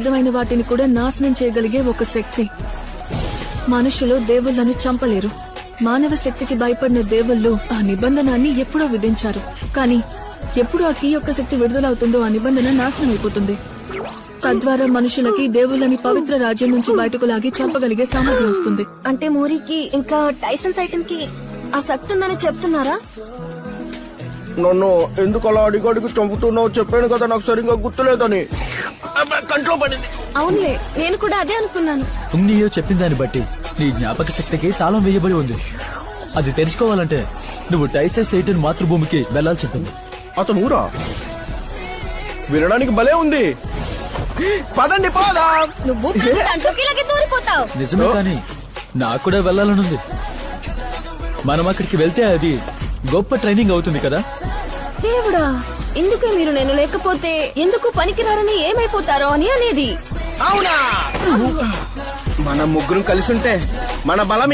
విధమైన వాటిని కూడా నాశనం చేయగలిగే ఒక శక్తి. మనుషులు దేవుళ్లను చంపలేరు. మానవ శక్తికి భయపడిన దేవుళ్ళు ఆ నిబంధనాన్ని ఎప్పుడో విధించారు. కానీ ఎప్పుడు ఆ కీ యొక్క శక్తి విడుదలవుతుందో ఆ నిబంధన నాశనం అయిపోతుంది. తద్వారా మనుషులకి దేవుళ్ళని పవిత్ర రాజ్యం నుంచి బయటకు లాగి చంపగలిగే సామర్థ్యం వస్తుంది. అంటే మూరికి ఇంకా టైసన్ సైటన్ కి ఆ శక్తి ఉందని చెప్తున్నారా? నన్ను ఎందుకు అలా అడిగడికి చంపుతున్నావు? చెప్పాను కదా నాకు సరిగ్గా గుర్తులేదని. కంట్లో పడింది. అవునులే, నేను కూడా అదే అనుకున్నాను. నీయో చెప్పిన దాన్ని బట్టి నీ జ్ఞాపక శక్తికి తాళం వేయబడి ఉంది. అది తెలుసుకోవాలంటే నువ్వు టైసన్ సైటన్ మాతృభూమికి వెళ్లాల్సి ఉంటుంది. అతను ఊరా? వినడానికి భలే ఉంది. పదండి పోదా. నువ్వు దాంట్లోకి ఇలాగే దూరిపోతావు. నిజమే, కానీ నాకు కూడా వెళ్లాలనుంది. మనం అక్కడికి వెళ్తే అది గొప్ప ట్రైనింగ్ అవుతుంది కదా. దేవుడా, ఇందుకే మీరు నేను లేకపోతే ఎందుకు పనికిరారని ఏమైపోతారో అని అనేది. అవునా? మన ముగ్గురం కలిసి ఉంటే మన బలం